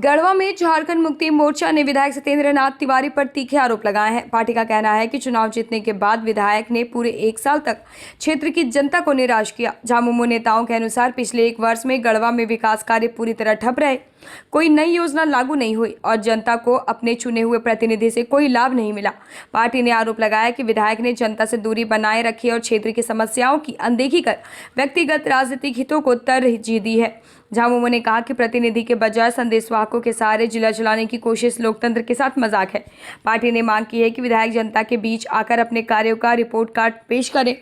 गढ़वा में झारखंड मुक्ति मोर्चा ने विधायक सत्येंद्र नाथ तिवारी पर तीखे आरोप लगाए हैं। पार्टी का कहना है कि चुनाव जीतने के बाद विधायक ने पूरे 1 साल तक क्षेत्र की जनता को निराश किया। झामुमो नेताओं के अनुसार पिछले 1 वर्ष में गढ़वा में विकास कार्य पूरी तरह ठप रहे, कोई नई योजना लागू नहीं हुई और जनता को अपने चुने हुए प्रतिनिधि से कोई लाभ नहीं मिला। पार्टी ने आरोप लगाया कि विधायक ने जनता से दूरी बनाए रखी और क्षेत्र की समस्याओं की अनदेखी कर व्यक्तिगत राजनीतिक हितों को तरजीह दी है। झामुमो ने कहा कि प्रतिनिधि के बजाय संदेशवाहकों के सहारे जिला चलाने की कोशिश लोकतंत्र के साथ मजाक है। पार्टी ने मांग की है कि विधायक जनता के बीच आकर अपने कार्यों का रिपोर्ट कार्ड पेश करें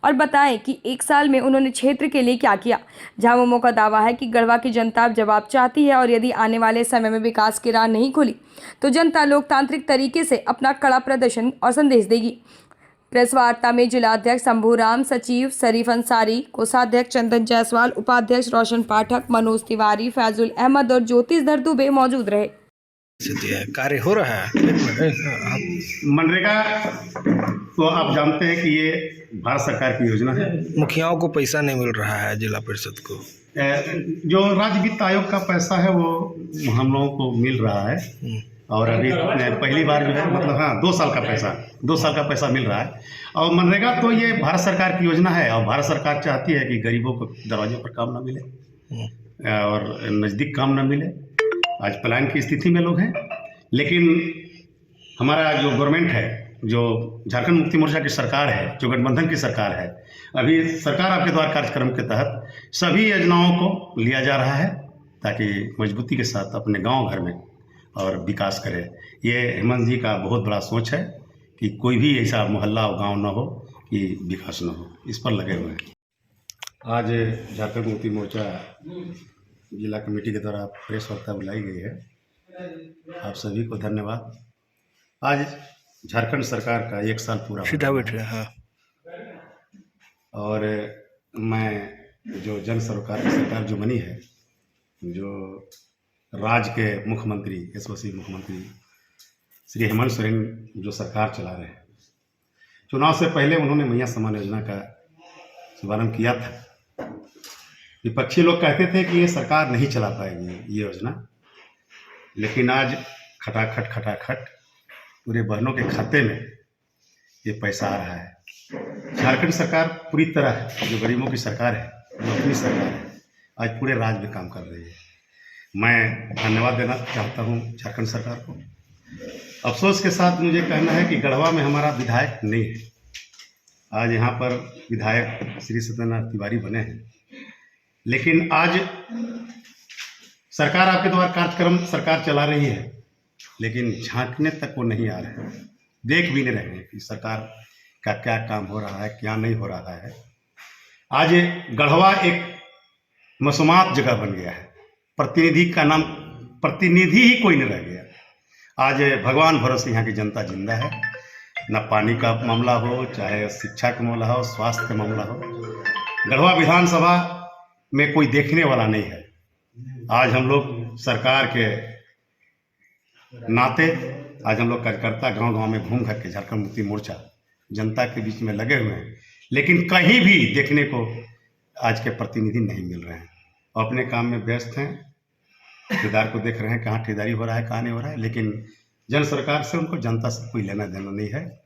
और बताएं कि 1 साल में उन्होंने क्षेत्र के लिए क्या किया। झामुमो का दावा है कि गढ़वा की जनता अब जवाब चाहती है और यदि आने वाले समय में विकास की राह नहीं खुली तो जनता लोकतांत्रिक तरीके से अपना कड़ा प्रदर्शन और संदेश देगी। प्रेस वार्ता में जिलाध्यक्ष शंभूराम, सचिव शरीफ अंसारी, कोषाध्यक्ष चंदन जायसवाल, उपाध्यक्ष रोशन पाठक, मनोज तिवारी, फैजुल अहमद और ज्योतिषधर दुबे मौजूद रहे। कार्य हो रहा है। मनरेगा तो आप जानते हैं कि ये भारत सरकार की योजना है। मुखियाओं को पैसा नहीं मिल रहा है, जिला परिषद को जो राज्य वित्त आयोग का पैसा है वो हम लोगों को मिल रहा है और अभी पहली बार जो है मतलब 2 साल का पैसा मिल रहा है। और मनरेगा तो ये भारत सरकार की योजना है और भारत सरकार चाहती है कि गरीबों को दरवाजे पर काम ना मिले और नज़दीक काम ना मिले। आज पलायन की स्थिति में लोग हैं, लेकिन हमारा जो गवर्नमेंट है, जो झारखंड मुक्ति मोर्चा की सरकार है, जो गठबंधन की सरकार है, अभी सरकार आपके द्वार कार्यक्रम के तहत सभी योजनाओं को लिया जा रहा है ताकि मजबूती के साथ अपने गांव घर में और विकास करे। ये हेमंत जी का बहुत बड़ा सोच है कि कोई भी ऐसा मोहल्ला और गांव ना हो कि विकास ना हो, इस पर लगे हुए हैं। आज झारखंड मुक्ति मोर्चा जिला कमेटी के द्वारा प्रेस वार्ता बुलाई गई है। आप सभी को धन्यवाद। आज झारखंड सरकार का 1 साल पूरा सीधा बैठे। हाँ, और मैं जो जन सरोकार की सरकार जो बनी है, जो राज्य के मुख्यमंत्री यशस्वी मुख्यमंत्री श्री हेमंत सोरेन जो सरकार चला रहे हैं, चुनाव से पहले उन्होंने मैया समान योजना का शुभारंभ किया था। विपक्षी लोग कहते थे कि ये सरकार नहीं चला पाएगी ये योजना, लेकिन आज खटाखट पूरे बहनों के खाते में ये पैसा आ रहा है। झारखंड सरकार पूरी तरह जो गरीबों की सरकार है, जो अपनी सरकार है, आज पूरे राज्य में काम कर रही है। मैं धन्यवाद देना चाहता हूँ झारखंड सरकार को। अफसोस के साथ मुझे कहना है कि गढ़वा में हमारा विधायक नहीं है। आज यहाँ पर विधायक श्री सत्येंद्र नाथ तिवारी बने हैं, लेकिन आज सरकार आपके द्वारा कार्यक्रम सरकार चला रही है, लेकिन झांकने तक वो नहीं आ रहे हैं, देख भी नहीं रहे हैं कि सरकार का क्या काम हो रहा है, क्या नहीं हो रहा है। आज गढ़वा एक मसूमात जगह बन गया है, प्रतिनिधि ही कोई नहीं रह गया। आज भगवान भरोसे यहाँ की जनता जिंदा है, न पानी का मामला हो, चाहे शिक्षा का मामला हो, स्वास्थ्य का मामला हो। गढ़वा विधानसभा में कोई देखने वाला नहीं है। आज हम लोग सरकार के नाते आज हम लोग कार्यकर्ता गांव-गांव में घूम करके झारखंड मुक्ति मोर्चा जनता के बीच में लगे हुए हैं, लेकिन कहीं भी देखने को आज के प्रतिनिधि नहीं मिल रहे हैं। अपने काम में व्यस्त हैं, ठेकेदार को देख रहे हैं कहाँ ठेकेदारी हो रहा है, कहाँ नहीं हो रहा है, लेकिन जन सरकार से उनको जनता से कोई लेना देना नहीं है।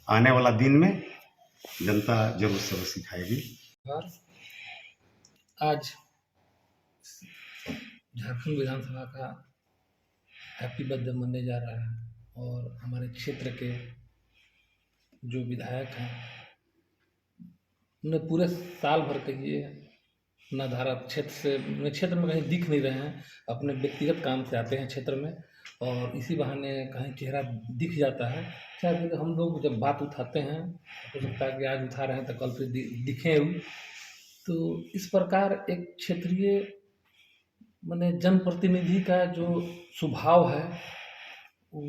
आने वाला दिन में जनता जरूर सबक सिखाएगी। आज झारखंड विधानसभा का हैप्पी बर्थडे मनने जा रहा है और हमारे क्षेत्र के जो विधायक हैं उन्हें पूरे साल भर के लिए नाधारा क्षेत्र में कहीं दिख नहीं रहे हैं। अपने व्यक्तिगत काम से आते हैं क्षेत्र में और इसी बहाने कहीं चेहरा दिख जाता है। शायद हम लोग जब बात उठाते हैं, हो सकता है कि आज उठा रहे हैं तो कल फिर दिखें। तो इस प्रकार एक क्षेत्रीय माने जनप्रतिनिधि का जो स्वभाव है वो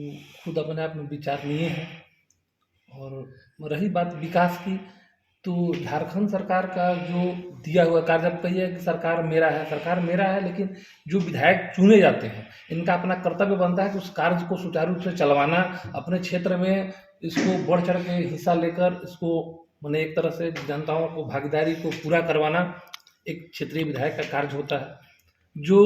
खुद अपने आप में विचारणीय है। और रही बात विकास की, तो झारखंड सरकार का जो दिया हुआ कार्य, जब कहिए कि सरकार मेरा है, लेकिन जो विधायक चुने जाते हैं इनका अपना कर्तव्य बनता है कि उस कार्य को सुचारू रूप से चलवाना, अपने क्षेत्र में इसको बढ़ चढ़ के हिस्सा लेकर इसको माने एक तरह से जनताओं को भागीदारी को पूरा करवाना एक क्षेत्रीय विधायक का कार्य होता है। जो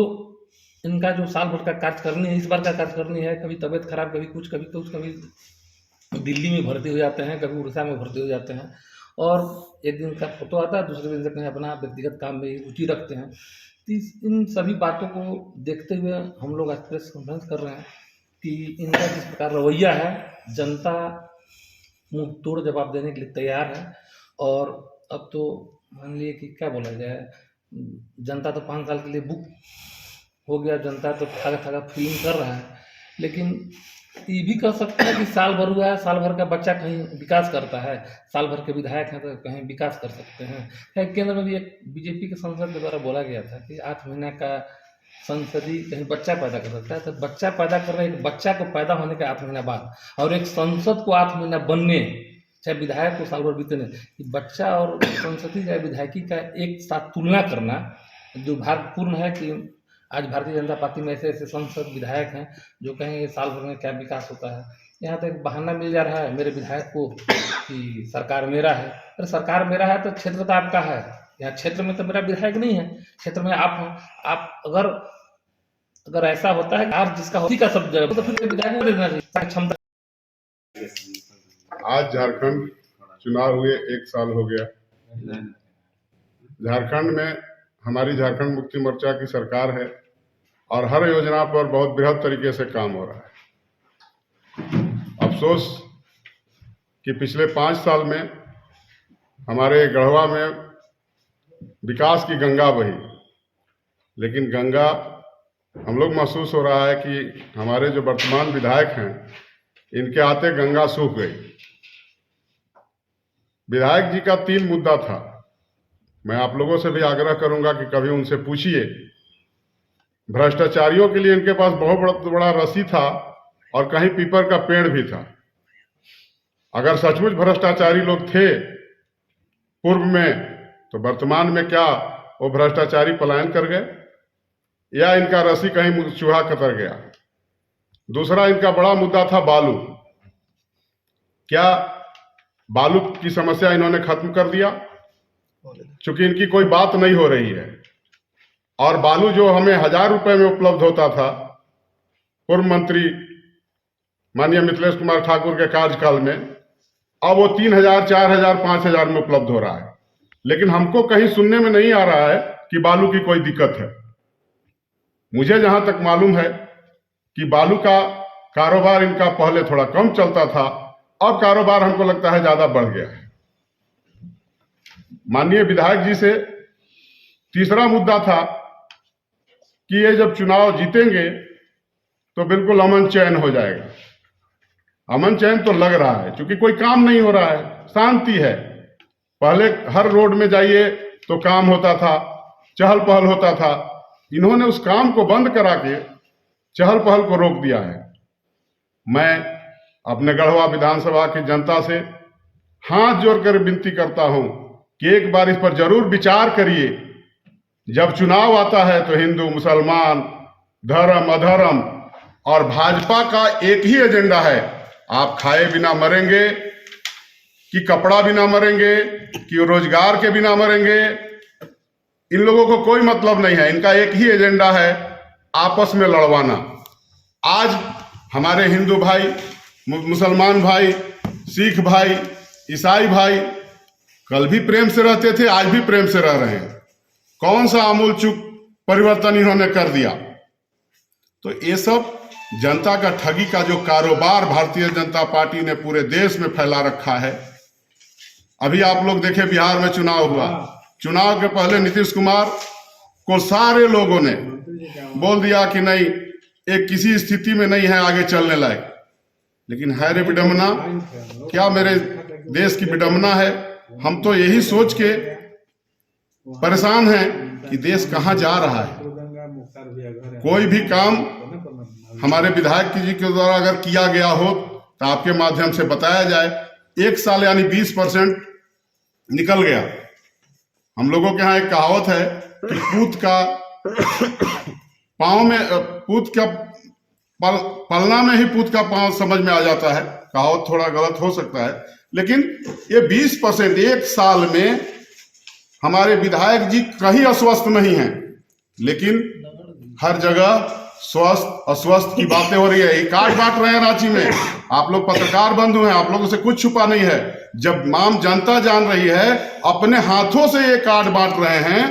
इनका जो साल भर का कार्यकारिणी है, इस बार का कार्यकारिणी है, कभी तबीयत खराब, कभी कुछ, कभी कुछ, कभी दिल्ली में भर्ती हो जाते हैं, कभी उड़ीसा में भर्ती हो जाते हैं, और एक दिन का फोटो आता है, दूसरे दिन से कहीं अपना व्यक्तिगत काम में रुचि रखते हैं। तो इन सभी बातों को देखते हुए हम लोग आज प्रेस कॉन्फ्रेंस कर रहे हैं कि इनका जिस प्रकार रवैया है, जनता मुंह तोड़ जवाब देने के लिए तैयार है। और अब तो मान लीजिए कि क्या बोला जाए, जनता तो 5 साल के लिए बुक हो गया, जनता तो थका फीलिंग कर रहा है, लेकिन ये भी कह सकते हैं कि साल भर हुआ है, साल भर का बच्चा कहीं विकास करता है, साल भर के विधायक हैं तो कहीं विकास कर सकते हैं। केंद्र में भी एक बीजेपी के सांसद के द्वारा बोला गया था कि 8 महीने का संसदीय कहीं बच्चा पैदा कर सकता है, तो बच्चा पैदा कर रहे एक बच्चा को पैदा होने के 8 महीना बाद और एक संसद को 8 महीना बनने, चाहे विधायक को साल भर बीतने, कि बच्चा और संसदीय या विधायकी का एक साथ तुलना करना दुर्भाग्यपूर्ण है कि आज भारतीय जनता पार्टी में ऐसे ऐसे सांसद विधायक हैं जो कहेंगे साल भर में क्या विकास होता है। यहाँ तो एक बहाना मिल जा रहा है मेरे विधायक को कि सरकार मेरा है। अरे सरकार मेरा है तो क्षेत्र तो आपका है, यहाँ क्षेत्र में तो मेरा विधायक नहीं है, क्षेत्र में आप हैं। आप अगर ऐसा होता है आप जिसका होती का सब जगह तो फिर विधायक को देना चाहिए क्षमता। आज झारखंड चुनाव हुए 1 साल हो गया। झारखंड में हमारी झारखंड मुक्ति मोर्चा की सरकार है और हर योजना पर बहुत बृहद तरीके से काम हो रहा है। अफसोस कि पिछले 5 साल में हमारे गढ़वा में विकास की गंगा बही, लेकिन गंगा हम लोग महसूस हो रहा है कि हमारे जो वर्तमान विधायक हैं इनके आते गंगा सूख गई। विधायक जी का 3 मुद्दा था। मैं आप लोगों से भी आग्रह करूंगा कि कभी उनसे पूछिए। भ्रष्टाचारियों के लिए इनके पास बहुत बड़ा रस्सी था और कहीं पीपल का पेड़ भी था। अगर सचमुच भ्रष्टाचारी लोग थे पूर्व में, तो वर्तमान में क्या वो भ्रष्टाचारी पलायन कर गए या इनका रस्सी कहीं चूहा कतर गया? दूसरा इनका बड़ा मुद्दा था बालू। क्या बालू की समस्या इन्होंने खत्म कर दिया? चूंकि इनकी कोई बात नहीं हो रही है और बालू जो हमें 1000 रुपए में उपलब्ध होता था पूर्व मंत्री माननीय मिथिलेश कुमार ठाकुर के कार्यकाल में, अब वो 3000, 4000, 5000 में उपलब्ध हो रहा है। लेकिन हमको कहीं सुनने में नहीं आ रहा है कि बालू की कोई दिक्कत है। मुझे जहां तक मालूम है कि बालू का कारोबार इनका पहले थोड़ा कम चलता था, अब कारोबार हमको लगता है ज्यादा बढ़ गया है। माननीय विधायक जी से तीसरा मुद्दा था कि ये जब चुनाव जीतेंगे तो बिल्कुल अमन चैन हो जाएगा। अमन चैन तो लग रहा है, क्योंकि कोई काम नहीं हो रहा है, शांति है। पहले हर रोड में जाइए तो काम होता था, चहल पहल होता था। इन्होंने उस काम को बंद करा के चहल पहल को रोक दिया है। मैं अपने गढ़वा विधानसभा की जनता से हाथ जोड़कर विनती करता हूं कि एक बार इस पर जरूर विचार करिए। जब चुनाव आता है तो हिंदू मुसलमान, धर्म अधर्म और भाजपा का एक ही एजेंडा है, आप खाए बिना मरेंगे कि कपड़ा बिना मरेंगे कि रोजगार के बिना मरेंगे। इन लोगों को कोई मतलब नहीं है, इनका एक ही एजेंडा है, आपस में लड़वाना। आज हमारे हिंदू भाई, मुसलमान भाई, सिख भाई, ईसाई भाई कल भी प्रेम से रहते थे, आज भी प्रेम से रह रहे हैं। कौन सा आमूल चूक परिवर्तन इन्होंने कर दिया? तो ये सब जनता का ठगी का जो कारोबार भारतीय जनता पार्टी ने पूरे देश में फैला रखा है। अभी आप लोग देखे बिहार में चुनाव हुआ, चुनाव के पहले नीतीश कुमार को सारे लोगों ने बोल दिया कि नहीं, एक किसी स्थिति में नहीं है आगे चलने लायक। लेकिन है रे विडम्बना, क्या मेरे देश की विडम्बना है। हम तो यही सोच के परेशान हैं कि देश कहां जा रहा है। कोई भी काम हमारे विधायक जी के द्वारा अगर किया गया हो तो आपके माध्यम से बताया जाए। 1 साल यानी 20% निकल गया। हम लोगों के यहाँ एक कहावत है कि पूत का पांव में, पूत का पलना में ही पूत का पांव समझ में आ जाता है। कहावत थोड़ा गलत हो सकता है, लेकिन ये 20% 1 साल में हमारे विधायक जी कहीं अस्वस्थ नहीं हैं, लेकिन हर जगह स्वस्थ अस्वस्थ की बातें हो रही है। ये कार्ड बांट रहे हैं रांची में। आप लोग पत्रकार बंधु हैं, आप लोगों से कुछ छुपा नहीं है। जब आम जनता जान रही है, अपने हाथों से ये कार्ड बांट रहे हैं।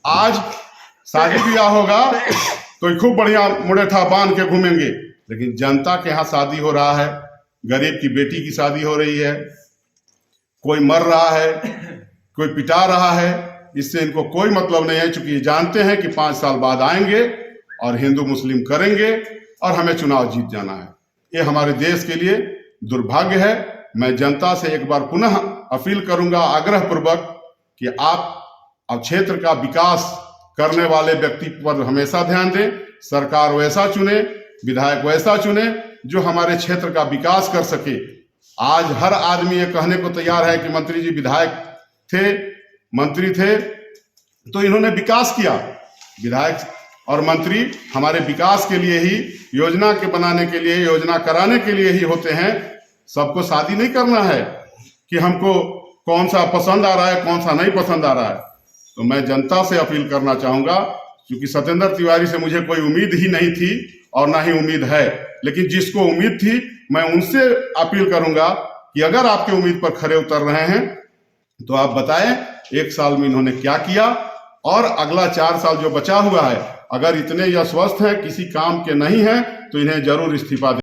आज शादी ब्याह होगा तो खूब बढ़िया मुड़ेठा बांध के घूमेंगे, लेकिन जनता के यहाँ शादी हो रहा है, गरीब की बेटी की शादी हो रही है, कोई मर रहा है, कोई पिटा रहा है, इससे इनको कोई मतलब नहीं है, क्योंकि ये जानते हैं कि 5 साल बाद आएंगे और हिंदू मुस्लिम करेंगे और हमें चुनाव जीत जाना है। ये हमारे देश के लिए दुर्भाग्य है। मैं जनता से एक बार पुनः अपील करूंगा आग्रह पूर्वक कि आप अब क्षेत्र का विकास करने वाले व्यक्ति पर हमेशा ध्यान दें। सरकार वैसा चुने, विधायक वैसा चुने जो हमारे क्षेत्र का विकास कर सके। आज हर आदमी ये कहने को तैयार है कि मंत्री जी विधायक थे, मंत्री थे तो इन्होंने विकास किया। विधायक और मंत्री हमारे विकास के लिए ही, योजना के बनाने के लिए, योजना कराने के लिए ही होते हैं। सबको शादी नहीं करना है कि हमको कौन सा पसंद आ रहा है, कौन सा नहीं पसंद आ रहा है। तो मैं जनता से अपील करना चाहूंगा, क्योंकि सत्येंद्र तिवारी से मुझे कोई उम्मीद ही नहीं थी और ना ही उम्मीद है, लेकिन जिसको उम्मीद थी मैं उनसे अपील करूंगा कि अगर आपके उम्मीद पर खरे उतर रहे हैं तो आप बताएं 1 साल में इन्होंने क्या किया, और अगला 4 साल जो बचा हुआ है, अगर इतने यह स्वस्थ हैं, किसी काम के नहीं हैं, तो इन्हें जरूर इस्तीफा दें।